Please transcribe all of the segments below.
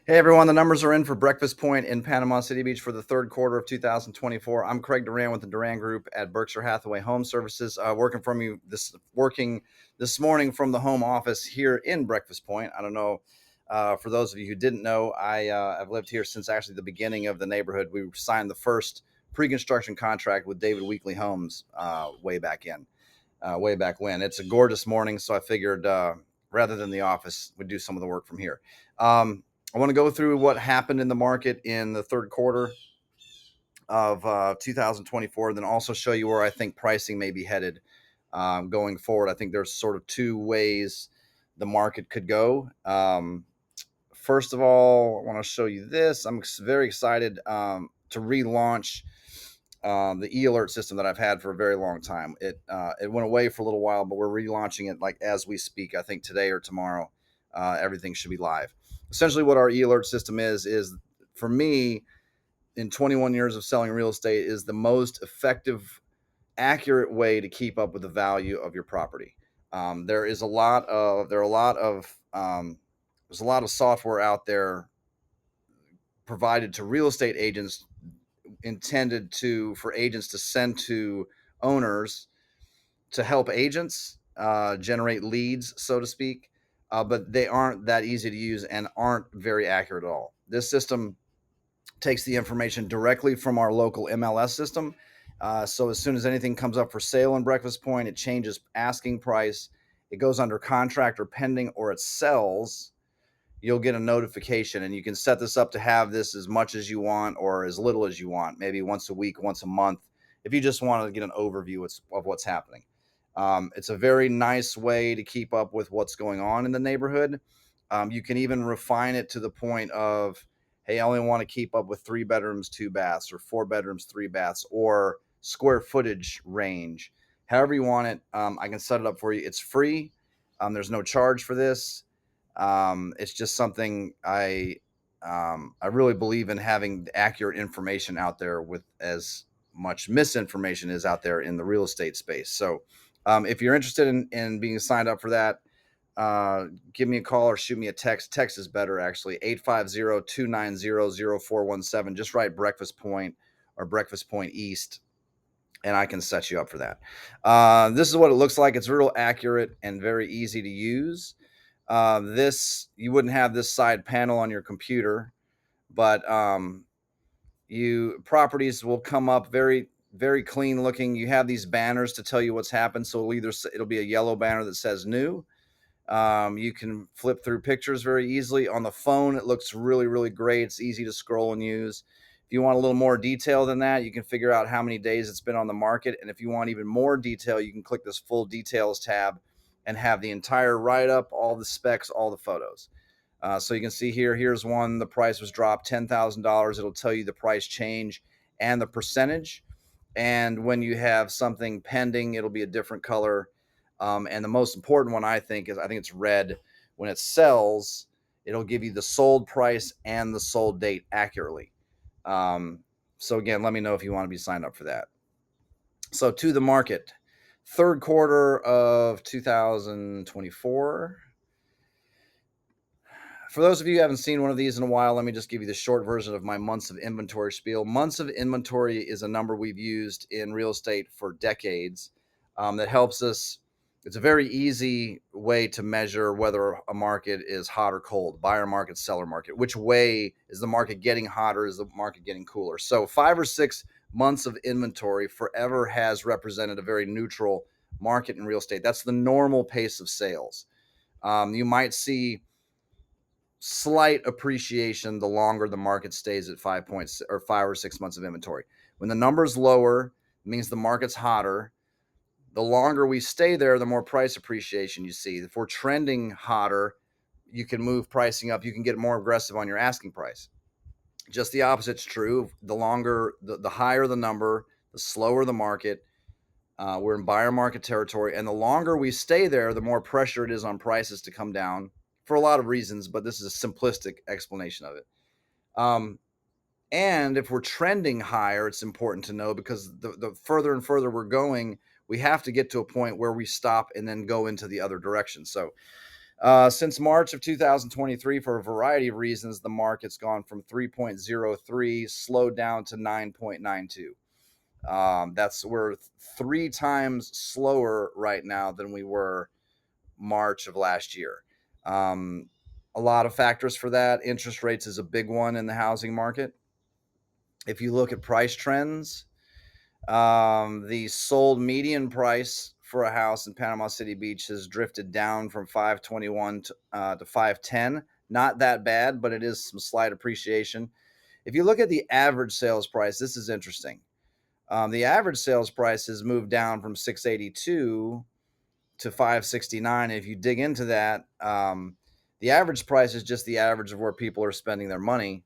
Hey everyone, the numbers are in for Breakfast Point in Panama City Beach for the third quarter of 2024. I'm Craig Duran with the Duran Group at Berkshire Hathaway Home Services, working this morning from the home office here in Breakfast Point. I don't know, for those of you who didn't know, I've lived here since actually the beginning of the neighborhood. We signed the first pre-construction contract with David Weekley Homes way back when. It's a gorgeous morning, so I figured rather than the office, we'd do some of the work from here. I want to go through what happened in the market in the third quarter of 2024, and then also show you where I think pricing may be headed going forward. I think there's sort of two ways the market could go. First of all, I want to show you this. I'm very excited to relaunch the e-alert system that I've had for a very long time. It went away for a little while, but we're relaunching it like as we speak. I think today or tomorrow, everything should be live. Essentially, what our e-alert system is for me in 21 years of selling real estate is the most effective, accurate way to keep up with the value of your property. There's a lot of software out there provided to real estate agents intended for agents to send to owners to help agents generate leads, so to speak. But they aren't that easy to use and aren't very accurate at all. This system takes the information directly from our local MLS system. So as soon as anything comes up for sale in Breakfast Point, it changes asking price. It goes under contract or pending, or it sells. You'll get a notification, and you can set this up to have this as much as you want or as little as you want, maybe once a week, once a month, if you just want to get an overview of what's happening. It's a very nice way to keep up with what's going on in the neighborhood. You can even refine it to the point of, hey, I only want to keep up with 3 bedrooms, 2 baths, or 4 bedrooms, 3 baths, or square footage range. However you want it, I can set it up for you. It's free. There's no charge for this. It's just something I really believe in, having accurate information out there with as much misinformation is out there in the real estate space. So if you're interested in being signed up for that, give me a call or shoot me a text. Text is better, actually. 850-290-0417. Just write Breakfast Point or Breakfast Point East, and I can set you up for that. This is what it looks like. It's real accurate and very easy to use. You wouldn't have this side panel on your computer, but properties will come up very, very clean looking. You have these banners to tell you what's happened. So it'll be a yellow banner that says new. You can flip through pictures very easily. On the phone, it looks really, really great. It's easy to scroll and use. If you want a little more detail than that, you can figure out how many days it's been on the market. And if you want even more detail, you can click this full details tab and have the entire write-up, all the specs, all the photos. So you can see here's one, the price was dropped $10,000. It'll tell you the price change and the percentage. And when you have something pending, it'll be a different color. And the most important one, I think it's red. When it sells, it'll give you the sold price and the sold date accurately. So again, let me know if you want to be signed up for that. So to the market, third quarter of 2024. For those of you who haven't seen one of these in a while, let me just give you the short version of my months of inventory spiel. Months of inventory is a number we've used in real estate for decades that helps us. It's a very easy way to measure whether a market is hot or cold, buyer market, seller market. Which way is the market getting hotter? Is the market getting cooler? So 5 or 6 months of inventory forever has represented a very neutral market in real estate. That's the normal pace of sales. You might see slight appreciation the longer the market stays at 5 or 6 months of inventory. When the number's lower, it means the market's hotter. The longer we stay there, the more price appreciation you see. If we're trending hotter, you can move pricing up. You can get more aggressive on your asking price. Just the opposite's true. The higher the number, the slower the market. We're in buyer market territory, and the longer we stay there, the more pressure it is on prices to come down for a lot of reasons, but this is a simplistic explanation of it. And if we're trending higher, it's important to know, because the further and further we're going, we have to get to a point where we stop and then go into the other direction. So Since March of 2023, for a variety of reasons, the market's gone from 3.03 slowed down to 9.92. We're 3 times slower right now than we were March of last year. A lot of factors for that. Interest rates is a big one in the housing market. If you look at price trends, the sold median price for a house in Panama City Beach has drifted down from 521 to 510. Not that bad, but it is some slight appreciation. If you look at the average sales price, this is interesting. The average sales price has moved down from 682 to 569. If you dig into that, the average price is just the average of where people are spending their money.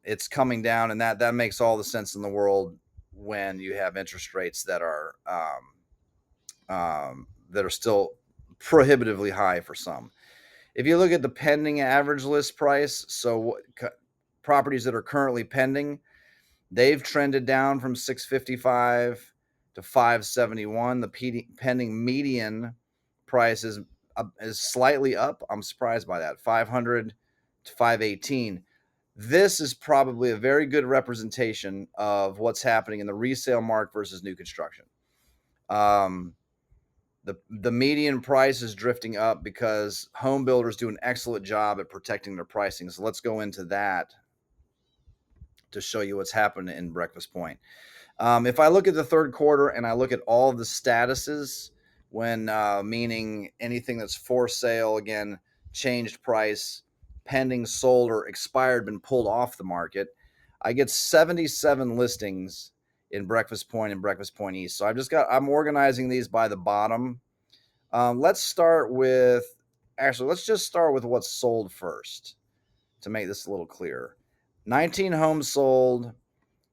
It's coming down, and that makes all the sense in the world when you have interest rates that are still prohibitively high for some. If you look at the pending average list price, so properties that are currently pending, they've trended down from 655 to 571. The pending median price is slightly up. I'm surprised by that. 500 to 518. This is probably a very good representation of what's happening in the resale market versus new construction. The median price is drifting up because home builders do an excellent job at protecting their pricing. So let's go into that to show you what's happening in Breakfast Point. If I look at the third quarter and I look at all the statuses, when meaning anything that's for sale, again, changed price, pending, sold, or expired, been pulled off the market, I get 77 listings in Breakfast Point and Breakfast Point East. So I'm organizing these by the bottom. Let's just start with what's sold first to make this a little clearer. 19 homes sold,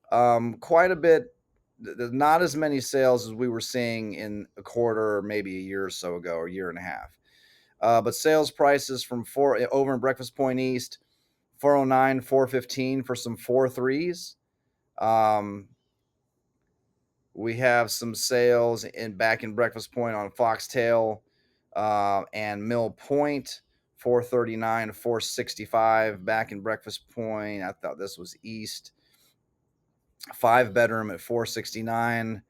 quite a bit. There's not as many sales as we were seeing in a quarter, maybe a year or so ago, or a year and a half. But sales prices from over in Breakfast Point East, 409, 415 for some 4.3s. We have some sales back in Breakfast Point on Foxtail and Mill Point, 439, 465 back in Breakfast Point. I thought this was East. 5-bedroom at 469,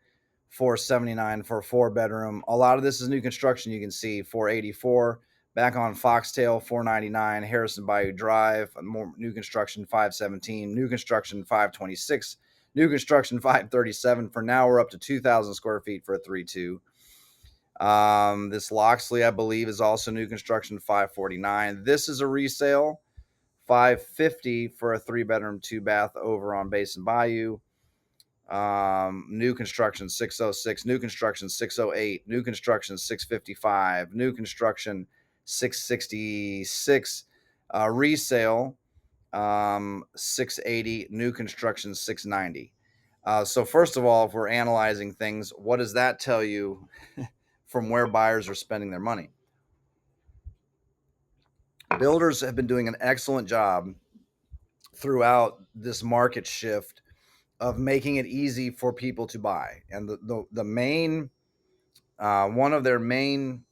479 for a 4-bedroom. A lot of this is new construction. You can see 484 back on Foxtail, 499 Harrison Bayou Drive, more new construction 517, new construction 526, new construction 537. For now, we're up to 2,000 square feet for a 3.2. This Loxley, I believe, is also new construction 549. This is a resale, 550 for a 3-bedroom, 2-bath over on Basin Bayou. New construction 606, new construction 608, new construction 655, new construction 666, resale 680, new construction 690. So first of all, if we're analyzing things, what does that tell you from where buyers are spending their money? Builders have been doing an excellent job throughout this market shift of making it easy for people to buy. And the main one of their main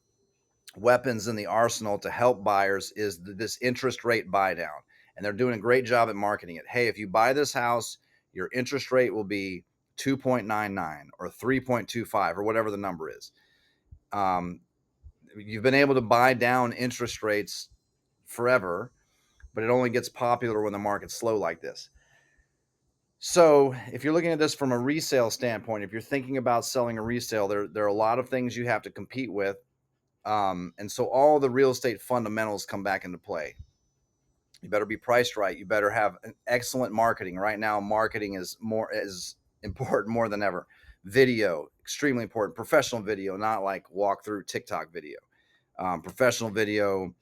weapons in the arsenal to help buyers is this interest rate buy down. And they're doing a great job at marketing it. Hey, if you buy this house, your interest rate will be 2.99 or 3.25 or whatever the number is. You've been able to buy down interest rates forever, but it only gets popular when the market's slow like this. So if you're looking at this from a resale standpoint, if you're thinking about selling a resale, there are a lot of things you have to compete with. And so all the real estate fundamentals come back into play. You better be priced right. You better have an excellent marketing. Right now, marketing is important more than ever. Video, extremely important. Professional video, not like walk-through TikTok video. Professional video,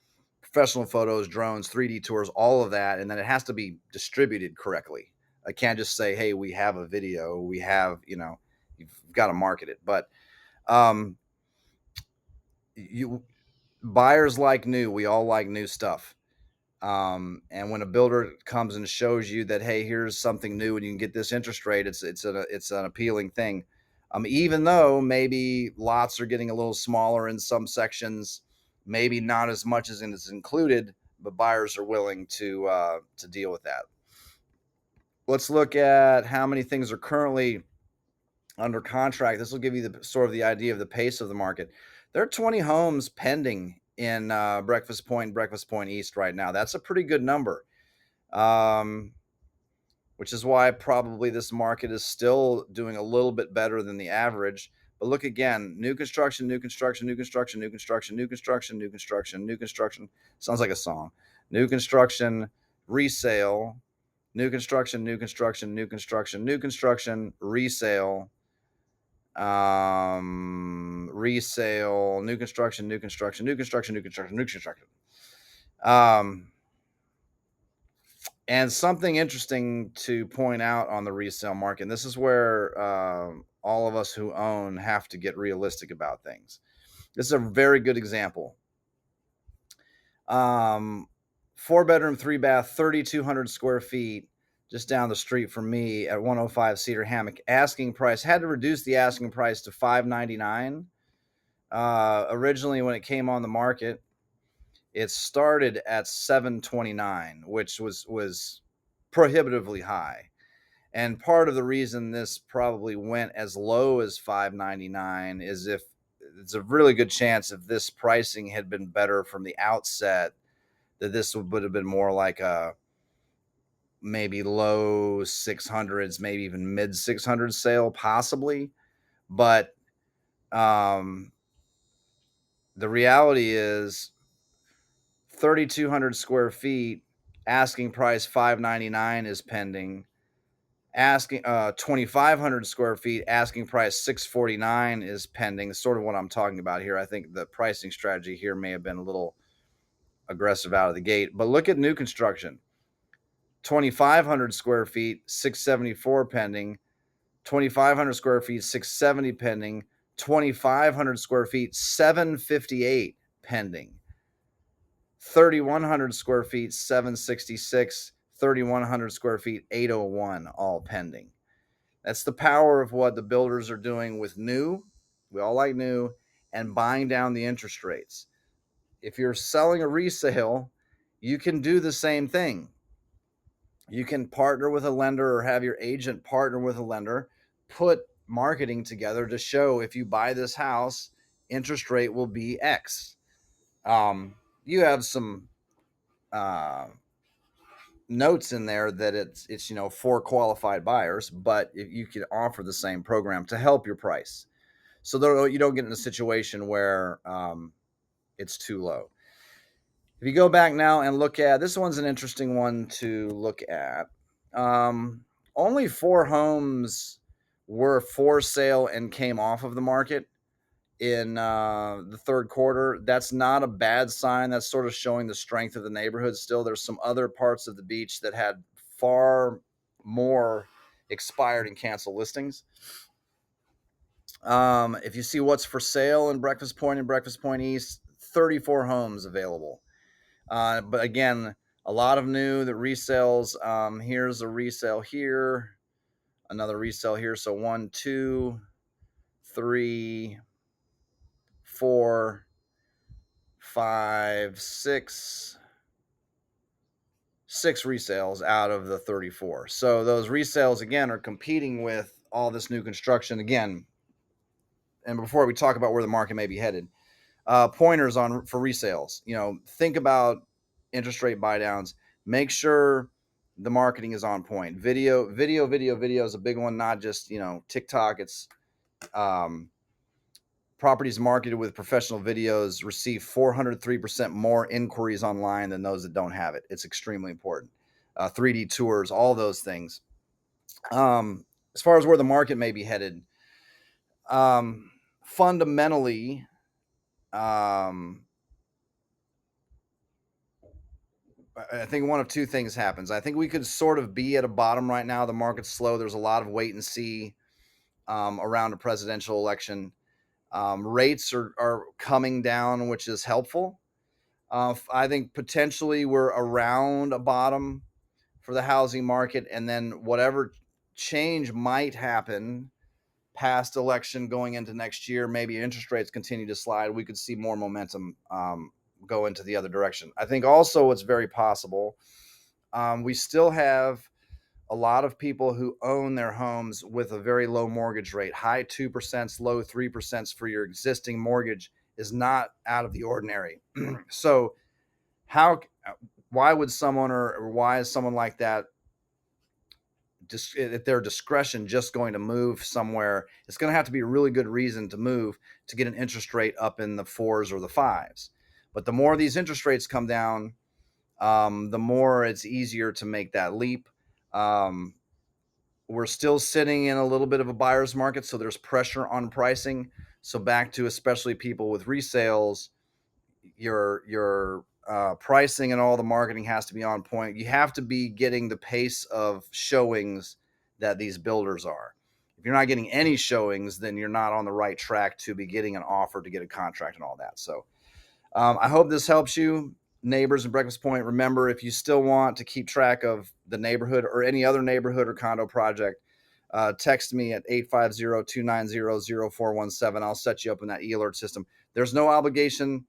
professional photos, drones, 3D tours, all of that. And then it has to be distributed correctly. I can't just say, hey, we have a video, we have, you've got to market it. But buyers like new, we all like new stuff. And when a builder comes and shows you that, hey, here's something new and you can get this interest rate, it's an appealing thing. Even though maybe lots are getting a little smaller in some sections, maybe not as much as is included, but buyers are willing to deal with that. Let's look at how many things are currently under contract. This will give you the sort of the idea of the pace of the market. There are 20 homes pending in Breakfast Point East right now. That's a pretty good number, which is why probably this market is still doing a little bit better than the average. But look again, new construction, new construction, new construction, new construction, new construction, new construction, new construction. Sounds like a song. New construction, resale, new construction, new construction, new construction, new construction, resale, resale, new construction, new construction, new construction, new construction, new construction. And something interesting to point out on the resale market, and this is where all of us who own have to get realistic about things. This is a very good example. 4-bedroom, 3-bath, 3,200 square feet, just down the street from me at 105 Cedar Hammock. Asking price, had to reduce the asking price to $599. Originally, when it came on the market, it started at $729, which was prohibitively high. And part of the reason this probably went as low as $599 is if it's a really good chance if this pricing had been better from the outset, that this would have been more like a maybe low 600s, maybe even mid 600s sale, possibly. But the reality is 3,200 square feet, asking price $599 is pending. Asking 2,500 square feet, asking price $649 is pending. Sort of what I'm talking about here. I think the pricing strategy here may have been a little aggressive out of the gate. But look at new construction. 2,500 square feet, 674 pending. 2,500 square feet, 670 pending. 2,500 square feet, 758 pending. 3,100 square feet, 766. 3,100 square feet, 801, all pending. That's the power of what the builders are doing with new. We all like new, and buying down the interest rates. If you're selling a resale, you can do the same thing. You can partner with a lender or have your agent partner with a lender, put marketing together to show if you buy this house, interest rate will be X. You have some notes in there that it's for qualified buyers, but if you can offer the same program to help your price, so you don't get in a situation where it's too low. If you go back now and look at this, one's an interesting one to look at. Only 4 homes were for sale and came off of the market in the third quarter. That's not a bad sign. That's sort of showing the strength of the neighborhood. Still, there's some other parts of the beach that had far more expired and canceled listings. If you see what's for sale in Breakfast Point and Breakfast Point East, 34 homes available. But again, a lot of new that resales. Here's a resale here, another resale here. So 1, 2, 3, 4, 5, 6 resales out of the 34. So those resales again are competing with all this new construction again. And before we talk about where the market may be headed, pointers for resales. Think about interest rate buy downs. Make sure the marketing is on point. Video is a big one. Not just TikTok. It's properties marketed with professional videos receive 403% more inquiries online than those that don't have it. It's extremely important. 3D tours, all those things. As far as where the market may be headed, fundamentally, I think one of two things happens. I think we could sort of be at a bottom right now. The market's slow. There's a lot of wait and see around a presidential election. Rates are coming down, which is helpful. I think potentially we're around a bottom for the housing market, and then whatever change might happen past election going into next year, maybe interest rates continue to slide, we could see more momentum go into the other direction. I think also it's very possible. We still have a lot of people who own their homes with a very low mortgage rate. High 2%, low 3% for your existing mortgage is not out of the ordinary. So how, why would someone, or why is someone like that just at their discretion just going to move somewhere? It's going to have to be a really good reason to move to get an interest rate up in the 4s or the 5s. But the more these interest rates come down, the more it's easier to make that leap. We're still sitting in a little bit of a buyer's market, so there's pressure on pricing. So back to especially people with resales, your pricing and all the marketing has to be on point. You have to be getting the pace of showings that these builders are. If you're not getting any showings, then you're not on the right track to be getting an offer to get a contract and all that. So I hope this helps you, neighbors in Breakfast Point. Remember, if you still want to keep track of the neighborhood or any other neighborhood or condo project, text me at 850-290-0417. I'll set you up in that e-alert system. There's no obligation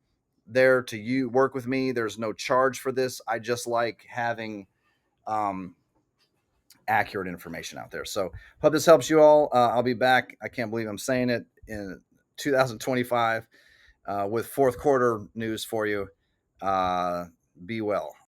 there to you work with me. There's no charge for this. I just like having accurate information out there. So hope this helps you all. I'll be back. I can't believe I'm saying it, in 2025 with fourth quarter news for you. Be well.